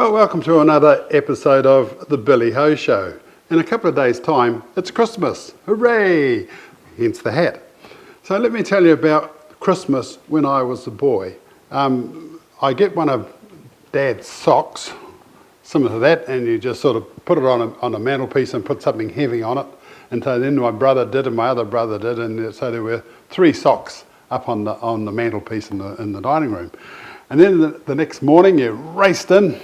Well, welcome to another episode of the Billy Ho Show. In a couple of days' time, it's Christmas. Hooray! Hence the hat. So let me tell you about Christmas when I was a boy. I get one of Dad's socks, similar to that, and you just sort of put it on a mantelpiece and put something heavy on it. And so then my brother did and my other brother did, and so there were 3 socks up on the mantelpiece in the dining room. And then the next morning you raced in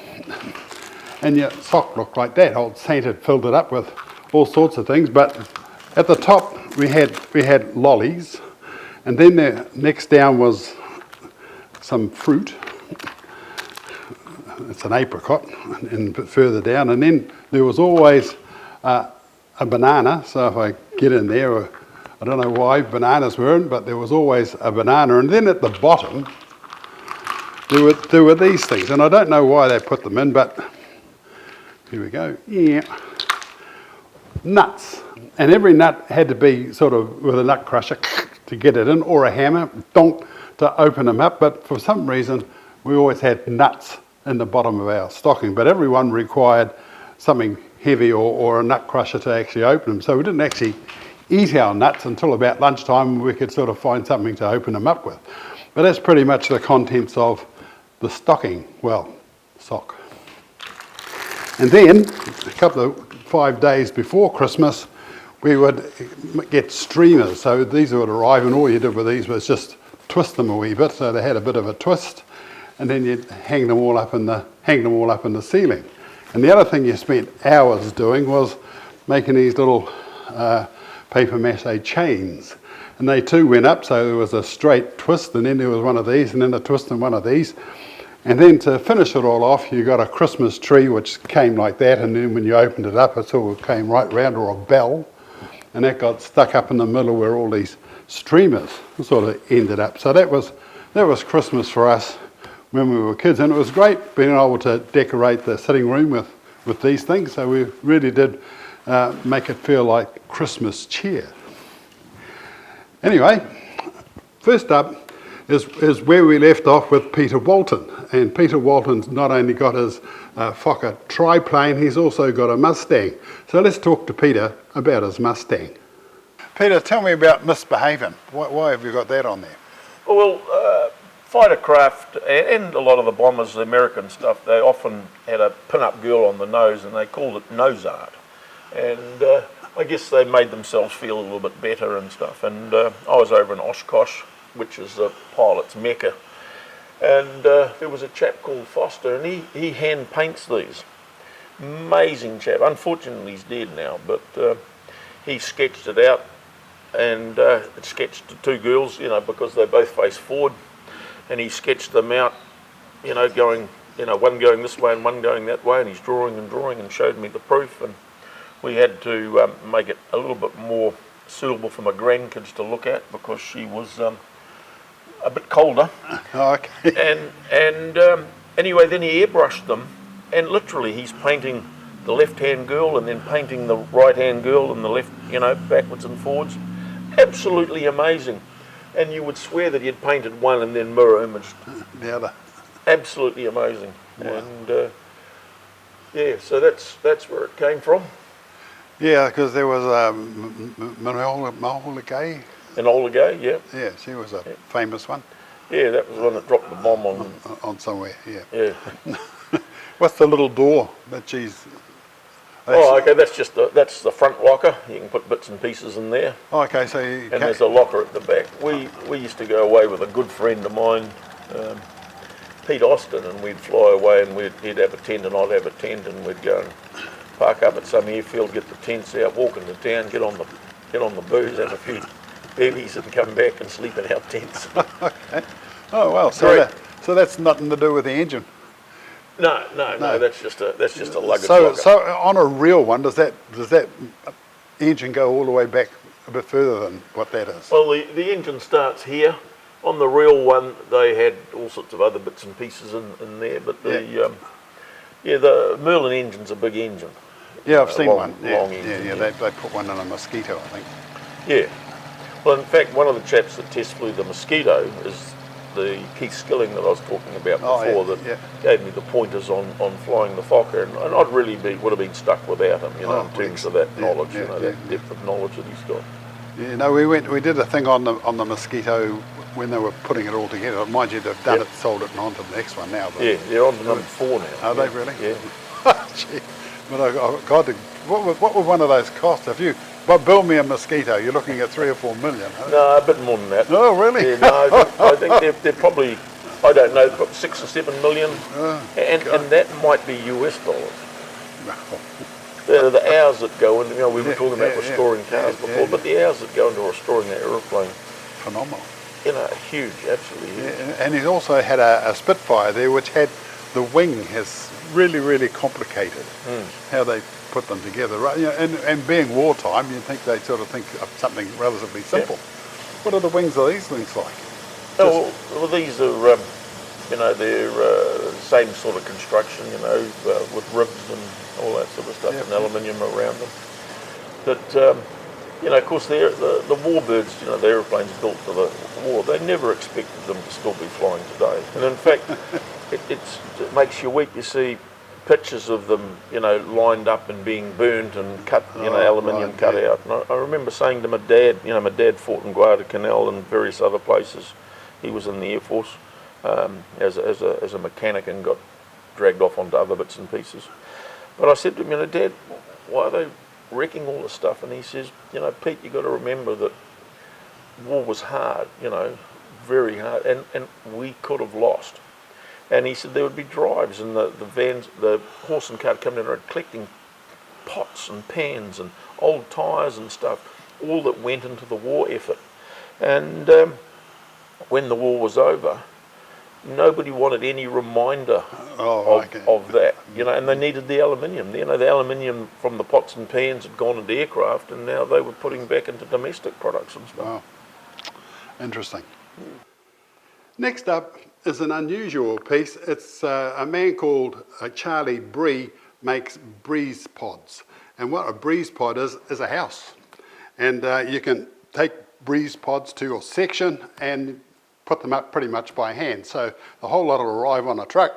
and your sock looked like that. Old Saint had filled it up with all sorts of things, but at the top we had lollies, and then the next down was some fruit. It's an apricot, and a bit further down, and then there was always a banana. So if I get in there, I don't know why bananas were in, but there was always a banana, and then at the bottom there were these things, and I don't know why they put them in, but here we go. Yeah, nuts, and every nut had to be sort of with a nut crusher to get it in, or a hammer, donk, to open them up. But for some reason, we always had nuts in the bottom of our stocking, but everyone required something heavy or a nut crusher to actually open them. So we didn't actually eat our nuts until about lunchtime. We could sort of find something to open them up with. But that's pretty much the contents of the stocking, well, sock. And then, a couple of 5 days before Christmas, we would get streamers. So these would arrive, and all you did with these was just twist them a wee bit, so they had a bit of a twist, and then you'd hang them all up in the ceiling. And the other thing you spent hours doing was making these little paper mache chains. And they too went up, so there was a straight twist, and then there was one of these, and then a twist and one of these. And then to finish it all off, you got a Christmas tree which came like that, and then when you opened it up, it sort of came right round, or a bell, and that got stuck up in the middle where all these streamers sort of ended up. So that was Christmas for us when we were kids, and it was great being able to decorate the sitting room with these things. So we really did make it feel like Christmas cheer. Anyway, first up is where we left off with Peter Walton. And Peter Walton's not only got his Fokker triplane, he's also got a Mustang. So let's talk to Peter about his Mustang. Peter, tell me about Misbehaving. Why have you got that on there? Well, fighter craft and a lot of the bombers, the American stuff, they often had a pin-up girl on the nose, and they called it nose art. And I guess they made themselves feel a little bit better and stuff. And I was over in Oshkosh, which is the pilot's mecca. And there was a chap called Foster, and he hand paints these. Amazing chap. Unfortunately, he's dead now, but he sketched it out, and it sketched the 2 girls, because they both face forward. And he sketched them out, going, one going this way and one going that way, and he's drawing and showed me the proof. And we had to make it a little bit more suitable for my grandkids to look at, because she was a bit colder. Oh, okay. And anyway, then he airbrushed them, and literally he's painting the left-hand girl and then painting the right-hand girl and the left, backwards and forwards. Absolutely amazing. And you would swear that he'd painted one and then mirror imaged the other. Absolutely amazing. Wow. And so that's where it came from. Yeah, because there was Enola Gay. Enola Gay, yeah. Yeah, she was a famous one. Yeah, that was one that dropped the bomb on somewhere. Yeah. Yeah. What's the little door that she's? Okay, that's the front locker. You can put bits and pieces in there. Oh, okay, so there's a locker at the back. We used to go away with a good friend of mine, Pete Austin, and we'd fly away, and he'd have a tent and I'd have a tent, and we'd go and park up at some airfield, get the tents out, walk into town, get on the booze, have a few bevies, and come back and sleep in our tents. Okay. Oh well, so that's nothing to do with the engine. No. That's just a luggage locker. So on a real one, does that engine go all the way back a bit further than what that is? Well, the engine starts here. On the real one, they had all sorts of other bits and pieces in there, but the Merlin engine's a big engine. Yeah, I've seen one. Long engine. Yeah, they put one in a Mosquito, I think. Yeah. Well, in fact, one of the chaps that test flew the Mosquito is the Keith Skilling that I was talking about Oh, before yeah, that yeah. gave me the pointers on flying the Fokker, and I'd really would have been stuck without him, you know, in terms of that Yeah, knowledge, yeah, you know, yeah, that depth of knowledge that he's got. yeah. No, we did a thing on the Mosquito when they were putting it all together. Mind you, they've done Yep. it, sold it, and on to the next one now. But Yeah, they're on to it number was- 4 now. are yeah. they really? Yeah. Gee, but God, what would one of those cost? If you build me a Mosquito, you're looking at 3 or 4 million. Huh? No, a bit more than that. Oh, really? Yeah, no, I think they're probably, I don't know, about 6 or 7 million, and that might be US dollars. The hours that go into, you know, we were talking about restoring cars before, but the hours that go into restoring that aeroplane, Phenomenal. you know, huge, absolutely huge. Yeah, and he's also had a Spitfire there, which had the wing has really complicated how they put them together. Right? You know, and being wartime, you'd think they sort of think of something relatively simple. What are the wings of these things like? Oh, well, these are, you know, they're same sort of construction, you know, with ribs and all that sort of stuff, and aluminium around them. But, you know, of course, the warbirds, you know, the aeroplanes built for the war, they never expected them to still be flying today. And in fact, it makes you weep. You see pictures of them, you know, lined up and being burnt and cut, you know, aluminium cut out. And I remember saying to my dad, you know, my dad fought in Guadalcanal and various other places. He was in the Air Force as a mechanic and got dragged off onto other bits and pieces. But I said to him, you know, Dad, why are they wrecking all this stuff? And he says, you know, Pete, you've got to remember that war was hard, you know, very hard, and we could have lost. And he said there would be drives and the vans, the horse and cart coming in and collecting pots and pans and old tyres and stuff, all that went into the war effort. And when the war was over, nobody wanted any reminder of that, you know, and they needed the aluminium. You know, the aluminium from the pots and pans had gone into aircraft, and now they were putting back into domestic products and stuff. Wow, interesting. Next up is an unusual piece. It's a man called Charlie Bree makes breeze pods. And what a breeze pod is a house. And you can take breeze pods to your section and put them up pretty much by hand. So the whole lot will arrive on a truck,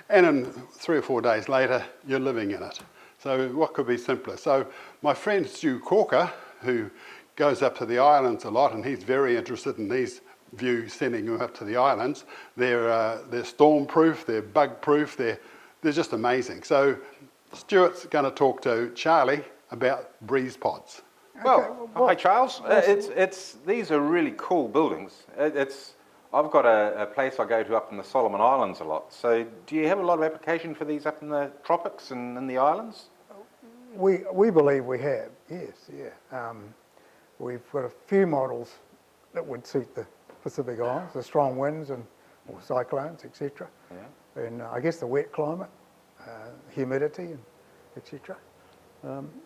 and in 3 or 4 days later, you're living in it. So what could be simpler? So my friend Stu Corker, who goes up to the islands a lot, and he's very interested in these views, sending them up to the islands. They're storm-proof, they're bug-proof, they're just amazing. So Stuart's going to talk to Charlie about breeze pods. Well, hi Charles. These are really cool buildings. I've got a place I go to up in the Solomon Islands a lot. So do you have a lot of application for these up in the tropics and in the islands? We believe we have, yes, yeah. We've got a few models that would suit the Pacific Islands, the strong winds and or cyclones, etc. Yeah. And I guess the wet climate, humidity, and etc.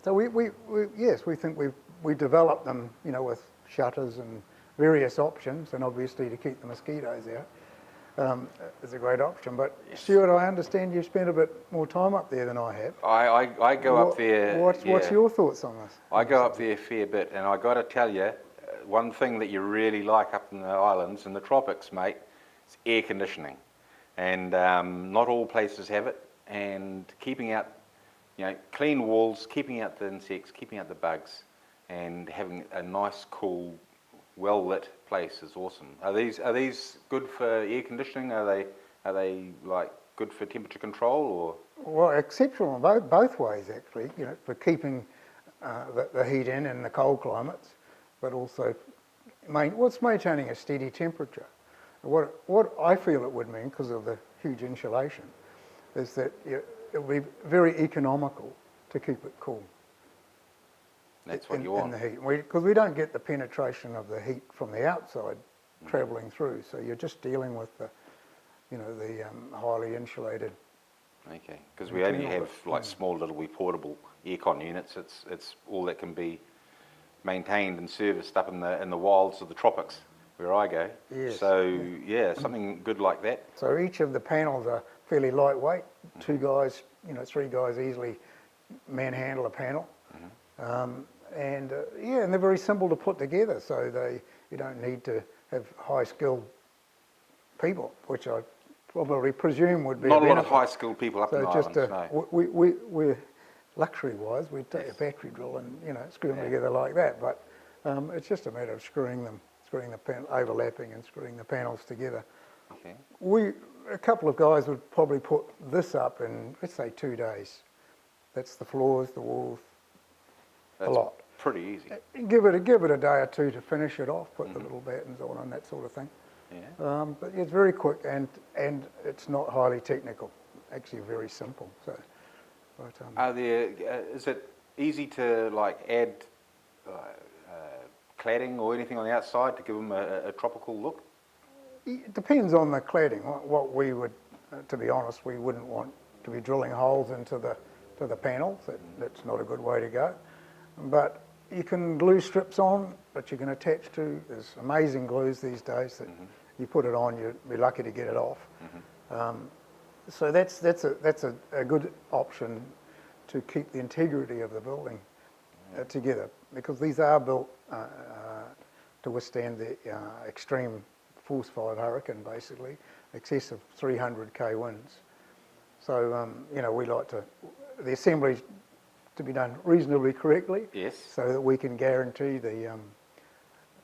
So we think we developed them, you know, with shutters and various options, and obviously to keep the mosquitoes out is a great option. But Stuart, I understand you've spent a bit more time up there than I have. I go up there. What's your thoughts on this? I go up there a fair bit, and I got to tell you, one thing that you really like up in the islands and the tropics, mate, is air conditioning, and not all places have it. And keeping out, you know, clean walls, keeping out the insects, keeping out the bugs, and having a nice, cool, well-lit place is awesome. Are these good for air conditioning? Are they like good for temperature control, or? Well, exceptional in both ways actually. You know, for keeping the heat in the cold climates, but also maintaining a steady temperature. What I feel it would mean, because of the huge insulation, is that it will be very economical to keep it cool. That's what you want. In the heat, because we don't get the penetration of the heat from the outside travelling through. So you're just dealing with the, you know, the highly insulated. Okay, because we only have like small little portable aircon units. It's all that can be maintained and serviced up in the wilds of the tropics where I go. Yes. So yeah, something good like that. So each of the panels are fairly lightweight. 2 guys, you know, 3 guys easily manhandle a panel. And they're very simple to put together. So you don't need to have high skilled people, which I probably presume would be Not a lot of benefit. high-skilled people up in the So just islands, no. we're luxury-wise, we'd take a factory drill and screw them together like that. But it's just a matter of screwing the overlapping and screwing the panels together. Okay. A couple of guys would probably put this up in, let's say, 2 days. That's the floors, the walls, That's a lot. pretty easy. Give it a day or two to finish it off, put the little battens on and that sort of thing. Yeah. But it's very quick and it's not highly technical. Actually, very simple. So, but, Are there? Is it easy to like add cladding or anything on the outside to give them a tropical look? it depends on the cladding. What we would, to be honest, we wouldn't want to be drilling holes into the panels. That's not a good way to go. But you can glue strips on that you can attach to. There's amazing glues these days that you put it on, you'd be lucky to get it off. So that's a good option to keep the integrity of the building together, because these are built to withstand the extreme force 5 hurricane, basically, excess of 300 k winds. So we like the assembly to be done reasonably correctly, Yes. so that we can guarantee the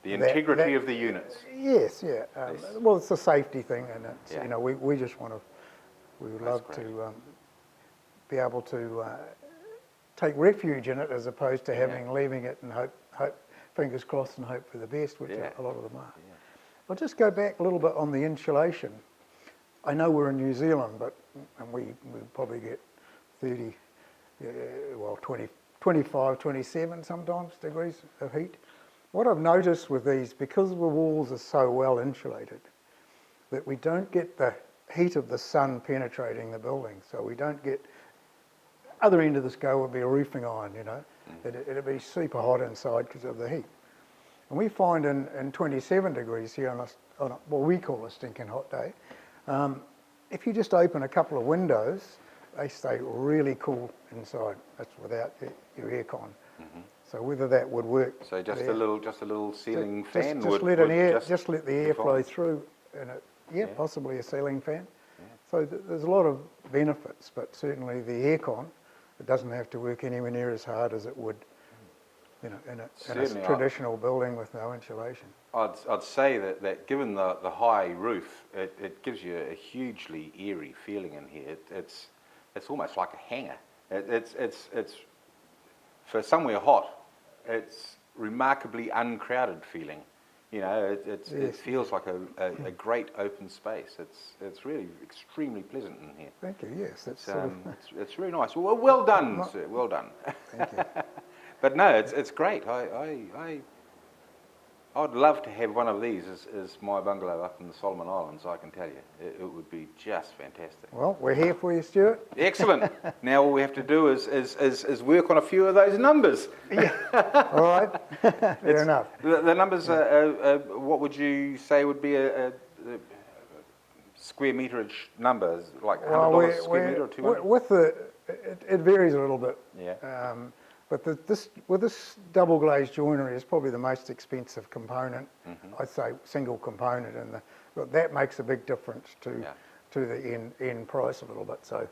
integrity of the units. Yes, yeah. Yes. Well, it's a safety thing, and it's, Yeah. we just want to, we would love great. to be able to take refuge in it, as opposed to leaving it and hope, fingers crossed, and hope for the best, which Yeah. a lot of them are. I'll just go back a little bit on the insulation. I know we're in New Zealand, and we probably get 30, 20, 25, 27 sometimes degrees of heat. What I've noticed with these, because the walls are so well insulated, that we don't get the heat of the sun penetrating the building. So we don't get, other end of the scale would be a roofing iron, It'd be super hot inside because of the heat. And we find in 27 degrees here on what we call a stinking hot day, if you just open a couple of windows, they stay really cool inside. That's without your aircon. So whether that would work. So just there. a little ceiling fan Just would let the air be flow fine. through, and possibly a ceiling fan. So there's a lot of benefits, but certainly the aircon, it doesn't have to work anywhere near as hard as it would, in a Certainly, traditional building with no insulation. I'd say that given the high roof, it gives you a hugely eerie feeling in here. It's almost like a hangar. It's for somewhere hot. It's remarkably uncrowded feeling. It feels like a great open space. It's really extremely pleasant in here. Thank you. Yes, that's It's really nice. Well done, sir. Well done. Thank you. But no, it's great. I'd love to have one of these as my bungalow up in the Solomon Islands, I can tell you. It would be just fantastic. Well, we're here for you, Stuart. Excellent. Now all we have to do is work on a few of those numbers. All right. Fair enough. The numbers are, what would you say would be a square meterage number? Like $100 a square metre or $200? It varies a little bit. Yeah. But with this double glazed joinery is probably the most expensive component. I'd say single component, but that makes a big difference to the end price a little bit. So,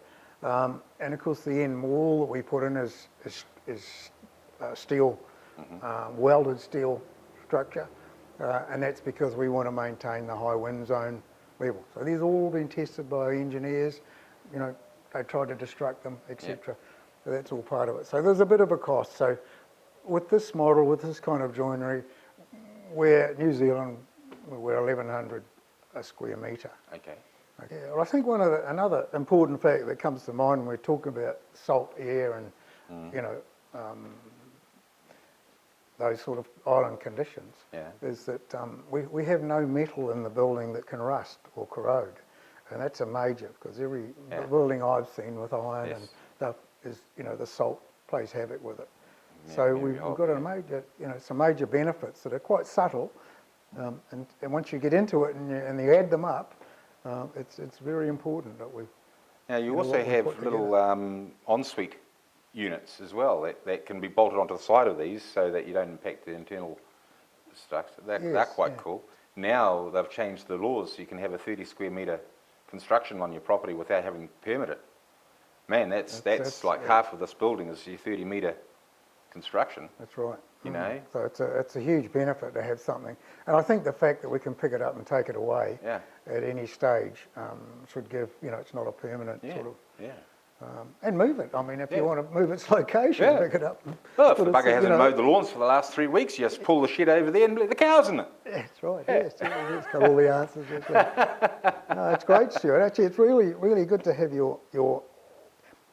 and of course the end wall that we put in is steel, welded steel structure, and that's because we want to maintain the high wind zone level. So these have all been tested by engineers. They tried to destruct them, etc. So that's all part of it. So there's a bit of a cost. So with this model, with this kind of joinery, we're New Zealand, we're 1,100 a square metre. Okay. Yeah, well, I think another important fact that comes to mind when we're talking about salt air and those sort of island conditions is that we have no metal in the building that can rust or corrode, and that's a major, because every building I've seen with iron and stuff is the salt plays havoc with it. So we've got a major some major benefits that are quite subtle, and once you get into it and you add them up, it's very important that we. Now you also have little ensuite units as well that can be bolted onto the side of these so that you don't impact the internal structure. They're quite cool. Now they've changed the laws so you can have a 30 square metre construction on your property without having to permit it. Man, that's like half of this building is your 30 metre construction. That's right. You know? So it's a huge benefit to have something. And I think the fact that we can pick it up and take it away at any stage should give, it's not a permanent sort of... Yeah. And move it. I mean, if you want to move its location, pick it up. Well, if the bugger hasn't mowed the lawns for the last 3 weeks, you just pull the shed over there and let the cows in it. That's right, yes. It's got all the answers. No, it's great, Stuart. Actually, it's really, really good to have your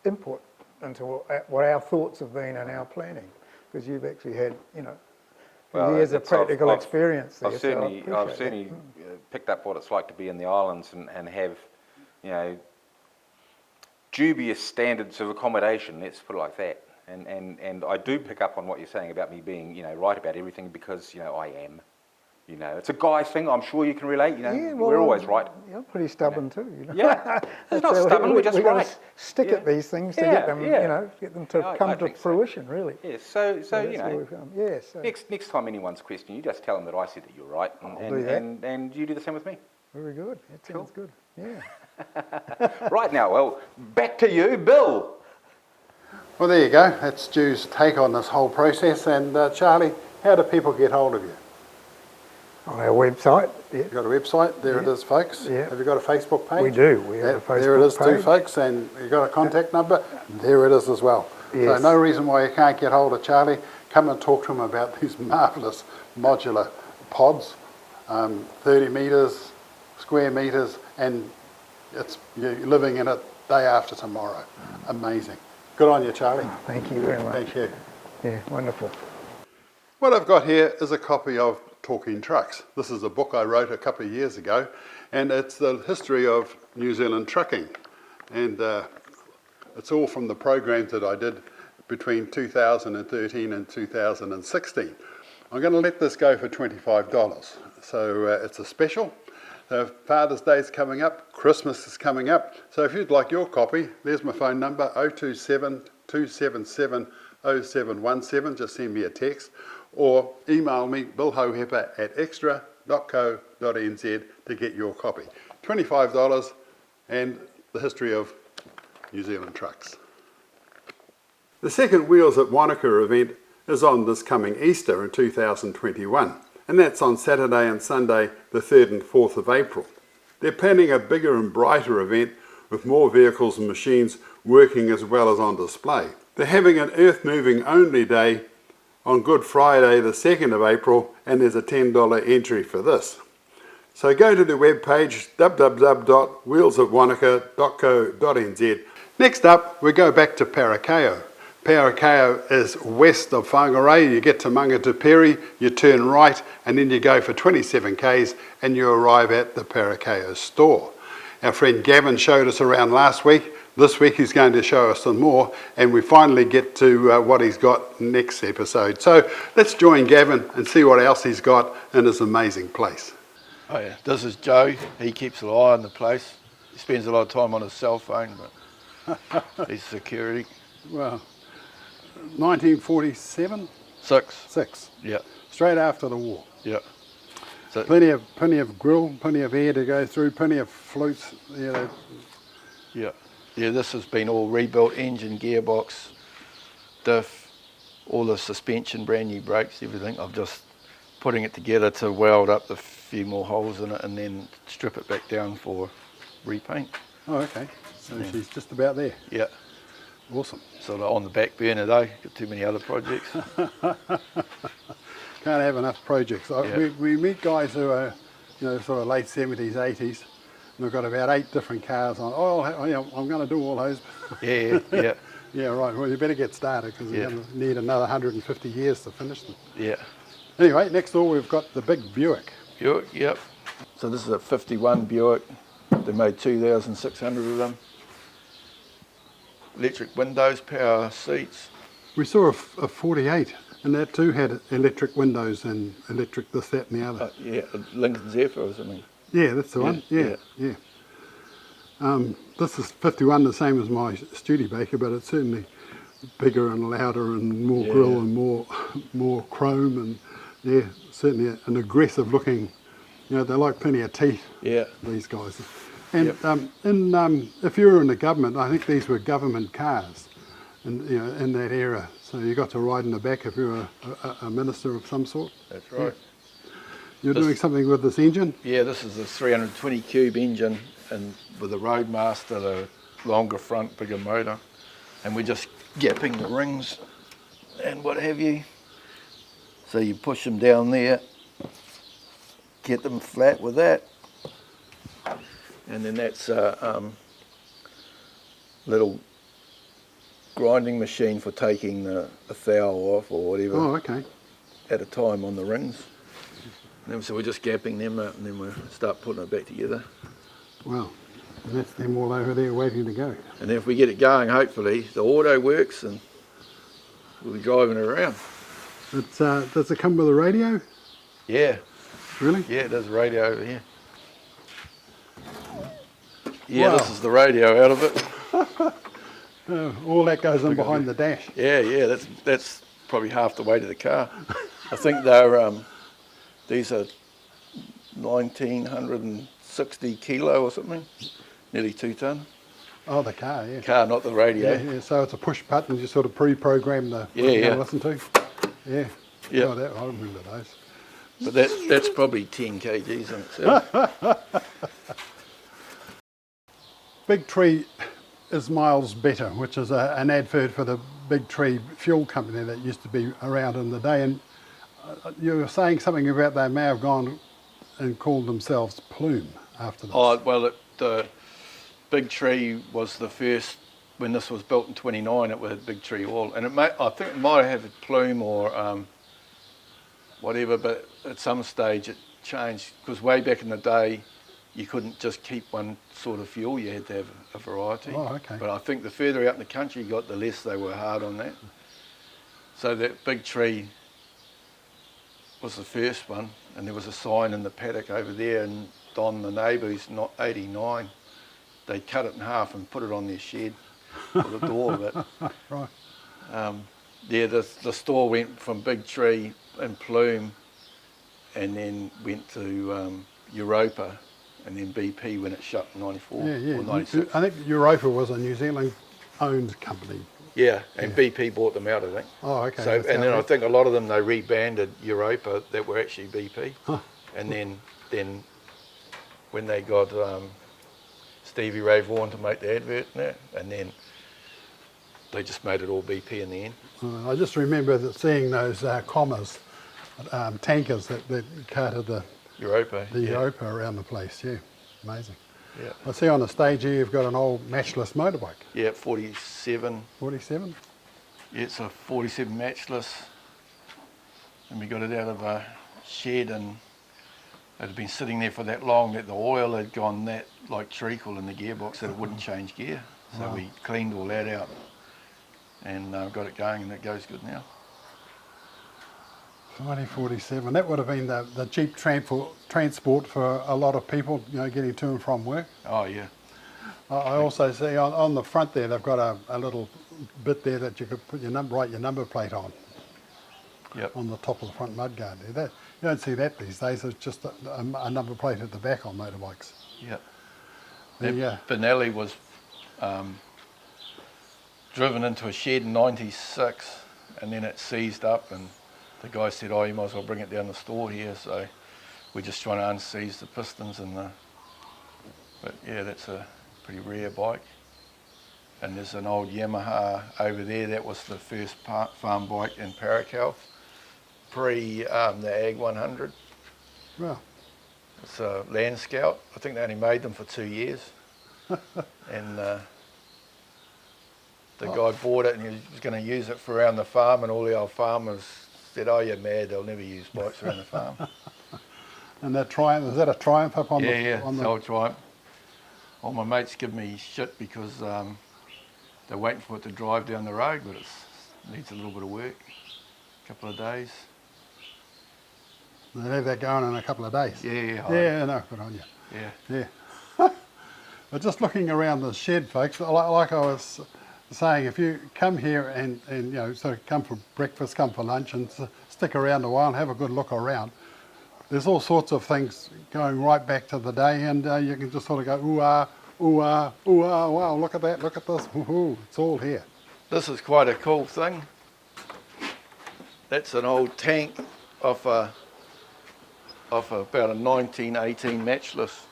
input into what our thoughts have been and our planning, because you've actually had, years of practical experience there. I've certainly picked up what it's like to be in the islands and have, dubious standards of accommodation, let's put it like that. And I do pick up on what you're saying about me being, right about everything because, I am. It's a guy thing, I'm sure you can relate, we're always right. You're pretty stubborn too, Yeah, it's not stubborn, we're just right. Stick at these things to get them, get them to come to fruition, really. Yes, so Yes. next time anyone's questioning you, just tell them that I said that you're right, and you do the same with me. Very good, that sounds good, yeah. Right now, well, back to you, Bill. Well, there you go. That's Stu's take on this whole process. And Charlie, how do people get hold of you? On our website, You've got a website, there it is, folks. Yeah. Have you got a Facebook page? We do, we have a Facebook page. There it is too, folks, and you've got a contact number, there it is as well. Yes. So no reason why you can't get hold of Charlie. Come and talk to him about these marvellous modular pods, 30 metres, square metres, and you're living in it day after tomorrow. Amazing. Good on you, Charlie. Thank you very much. Thank you. Yeah, wonderful. What I've got here is a copy of Talking Trucks. This is a book I wrote a couple of years ago, and it's the history of New Zealand trucking. And it's all from the programs that I did between 2013 and 2016. I'm going to let this go for $25. So it's a special. Father's Day is coming up, Christmas is coming up. So if you'd like your copy, there's my phone number, 027 277 0717. Just send me a text or email me, billhoheper@extra.co.nz to get your copy. $25 and the history of New Zealand trucks. The second Wheels at Wanaka event is on this coming Easter in 2021. And that's on Saturday and Sunday, the 3rd and 4th of April. They're planning a bigger and brighter event with more vehicles and machines working as well as on display. They're having an earth moving only day on Good Friday, the 2nd of April, and there's a $10 entry for this. So go to the webpage www.wheelsatwanaka.co.nz. Next up, we go back to Paraco. Paraco is west of Whangarei. You get to Mangatuperi, you turn right, and then you go for 27 k's and you arrive at the Paraco store. Our friend Gavin showed us around last week. This week he's going to show us some more, and we finally get to what he's got next episode. So let's join Gavin and see what else he's got in this amazing place. Oh yeah, this is Joe. He keeps an eye on the place. He spends a lot of time on his cell phone, but he's security. Well, 1947? Six. Yeah. Straight after the war. Yeah. So Plenty of grill, plenty of air to go through, plenty of flutes. yeah. Yeah, this has been all rebuilt, engine, gearbox, diff, all the suspension, brand new brakes, everything. I'm just putting it together to weld up the few more holes in it and then strip it back down for repaint. Oh, okay. So she's just about there. Yeah. Awesome. Sort of on the back burner though, got too many other projects. Can't have enough projects. Yeah. We meet guys who are, sort of late 70s, 80s, and they've got about 8 different cars on. I'm going to do all those. Yeah. Yeah, right. Well, you better get started because you're going to need another 150 years to finish them. Yeah. Anyway, next door we've got the big Buick. Buick, yep. So this is a 51 Buick. They made 2,600 of them. Electric windows, power seats. We saw a 48, and that too had electric windows and electric this, that, and the other. Yeah, Lincoln Zephyr or something. Yeah, that's the one. Yeah. This is 51, the same as my Studebaker, but it's certainly bigger and louder and more grill and more chrome, and certainly an aggressive looking You know, they like plenty of teeth, Yeah. these guys. And Yep. if you were in the government, I think these were government cars, in that era. So you got to ride in the back if you were a minister of some sort. That's right. You're This- doing something with this engine? Yeah, this is a 320 cube engine and with a Roadmaster, the longer front, bigger motor. And we're just gapping the rings and what have you. So you push them down there, get them flat with that. And then that's a little grinding machine for taking the thou off or whatever Oh, okay. at a time on the rings. And then, so we're just gapping them up and then we'll start putting it back together. Well, and that's them all over there waiting to go. And then if we get it going, hopefully the auto works and we'll be driving it around. Does it come with a radio? Yeah, Really? yeah, there's a radio over here. Yeah, Wow. this is the radio out of it. All that goes in behind the dash. Yeah, yeah, that's probably half the way to the car. I think they're these are 1960 kilo or something, nearly 2 ton. Oh, the car, yeah. Car, not the radio. Yeah, yeah. So it's a push button. You sort of pre-program the what Yeah, you're yeah. going to listen to. Yeah. Yeah. Oh, I remember those. But that's probably 10 kgs in itself. Big Tree is miles better, which is an advert for the Big Tree fuel company that used to be around in the day. And you were saying something about they may have gone and called themselves Plume after this. Oh, well, the Big Tree was the first, when this was built in 29, it was Big Tree Oil. And I think it might have had Plume or whatever, but at some stage it changed, because way back in the day, you couldn't just keep one sort of fuel, you had to have a variety. Oh, okay. But I think the further out in the country you got, the less they were hard on that. So that Big Tree was the first one, and there was a sign in the paddock over there, and Don, the neighbour, who's not 89, they cut it in half and put it on their shed for the door of it. Right. Yeah, the store went from Big Tree and Plume, and then went to Europa, and then BP when it shut in 94 Yeah, yeah. or 96. I think Europa was a New Zealand-owned company. Yeah, and BP bought them out, I think. Oh, okay. So, That's and how then I it- think a lot of them, they rebanded Europa that were actually BP. Huh. And then when they got Stevie Ray Vaughan to make the advert and that, and then they just made it all BP in the end. I just remember seeing those commas, tankers that carted the Europa. yeah. Europa around the place. Yeah, amazing. Yeah. I see on the stage here you've got an old matchless motorbike. Yeah, 47. 47? Yeah, it's a 47 matchless. And we got it out of a shed, and it had been sitting there for that long that the oil had gone that like treacle in the gearbox that it wouldn't change gear. So Wow. we cleaned all that out and got it going, and it goes good now. 1947. That would have been the cheap transport for a lot of people, getting to and from work. Oh yeah. I also see on the front there they've got a little bit there that you could put write your number plate on. Yep. On the top of the front mudguard there. You don't see that these days. It's just a number plate at the back on motorbikes. Yep. Yeah. Benelli was driven into a shed in 96, and then it seized up, and the guy said, "Oh, you might as well bring it down the store here." So we're just trying to unseize the pistons and the. But yeah, that's a pretty rare bike. And there's an old Yamaha over there. That was the first farm bike in Paraco, pre the Ag 100. Well, It's a Land Scout. I think they only made them for 2 years. And the guy bought it, and he was going to use it for around the farm, and all the old farmers said, "Oh, you're mad, they'll never use bikes around the farm." and that Triumph, is that a Triumph up on Yeah, the... yeah, on it's the old Triumph. All my mates give me shit because they're waiting for it to drive down the road, but it needs a little bit of work, a couple of days. They have that going in a couple of days. Yeah. Yeah, no, good on you. Yeah. Yeah. But just looking around the shed, folks, like I was saying, if you come here and sort of come for breakfast, come for lunch, and stick around a while and have a good look around, there's all sorts of things going right back to the day, and you can just sort of go, ooh ah, ooh ah, ooh ah, wow, look at that, look at this, woohoo, it's all here. This is quite a cool thing. That's an old tank of about a 1918 matchless.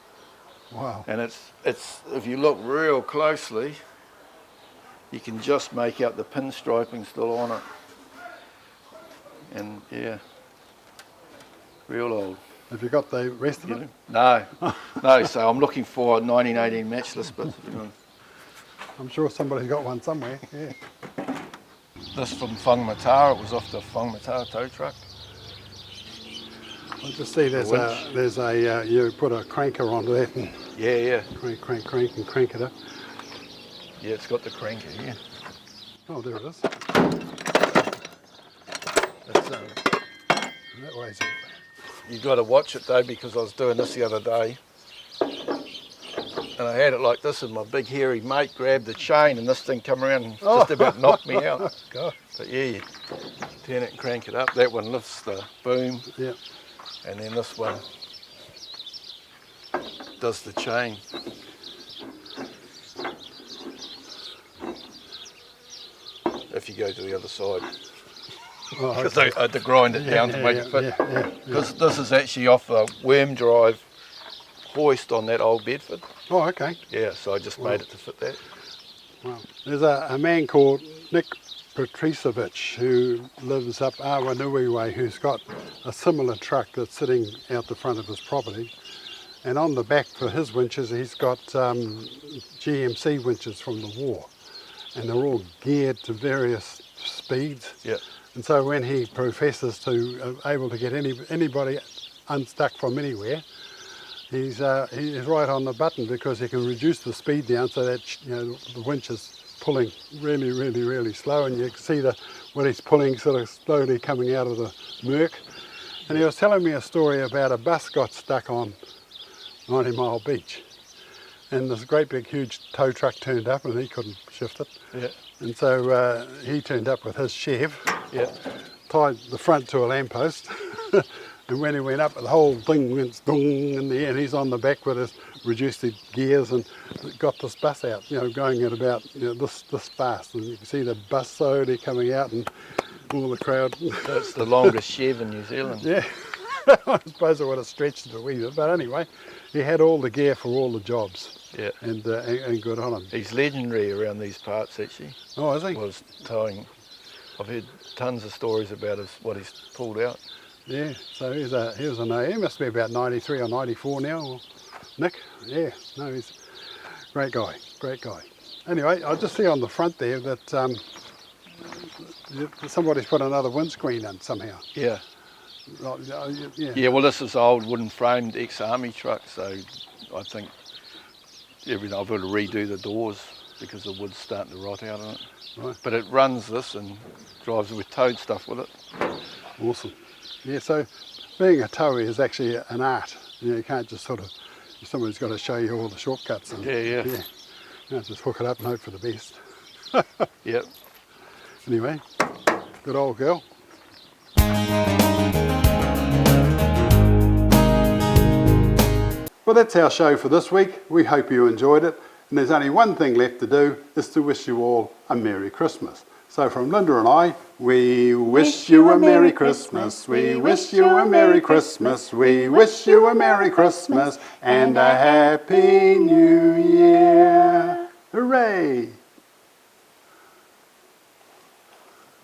Wow. And it's if you look real closely, you can just make out the pinstriping still on it. And yeah, real old. Have you got the rest of You it? know? No. So I'm looking for a 1918 matchless, but you know. I'm sure somebody's got one somewhere, yeah. This from Whangamatā, it was off the Whangamatā tow truck. I just see there's a you put a cranker onto that and Yeah. crank and crank it up. Yeah, it's got the cranker, yeah. Oh, there it is. It's, That way's it. you got to watch it though, because I was doing this the other day, and I had it like this, and my big hairy mate grabbed the chain, and this thing come around and just about knocked me out. God. But yeah, you turn it and crank it up. That one lifts the boom, Yeah. and then this one does the chain. If you go to the other side, Oh, because okay. I had to grind it down to make it fit. Yeah. Because this is actually off the worm drive hoist on that old Bedford. Oh, okay. Yeah, so I just made it to fit that. Wow. There's a man called Nick Petrisevich who lives up Awanui way, who's got a similar truck that's sitting out the front of his property. And on the back for his winches, he's got GMC winches from the war. And they're all geared to various speeds. Yeah. And so when he professes to able to get anybody unstuck from anywhere, he's right on the button, because he can reduce the speed down so that the winch is pulling really, really, really slow, and you can see what he's pulling sort of slowly coming out of the murk. And he was telling me a story about a bus got stuck on 90 Mile Beach, and this great big huge tow truck turned up and he couldn't shift it. Yeah. And so he turned up with his Chev, Yeah. tied the front to a lamppost, and when he went up, the whole thing went dong in the air, and he's on the back with his reduced gears and got this bus out, going at about this fast, and you can see the bus slowly coming out and all the crowd. That's the longest Chev in New Zealand. Yeah, I suppose I would have stretched it a wee bit, but anyway, he had all the gear for all the jobs. Yeah. And good on him. He's legendary around these parts, actually. Oh, is he? Was towing. I've heard tons of stories about what he's pulled out. Yeah, so he must be about 93 or 94 now, Nick. Yeah, no, he's a great guy. Anyway, I just see on the front there that somebody's put another windscreen in somehow. Yeah. Yeah. Yeah, well, this is old wooden framed ex-army truck, so I think I've got to redo the doors because the wood's starting to rot out on it. Right. But it runs this and drives with towed stuff with it. Awesome. Yeah, so being a tower is actually an art. You can't just somebody's got to show you all the shortcuts. And, Yeah. You can't just hook it up and hope for the best. Yep. Anyway, good old girl. Well, that's our show for this week. We hope you enjoyed it. And there's only one thing left to do, is to wish you all a Merry Christmas. So from Linda and I, we wish you a Merry Christmas. We wish you a Merry Christmas. We wish you a Merry Christmas and a Happy New Year. Hooray!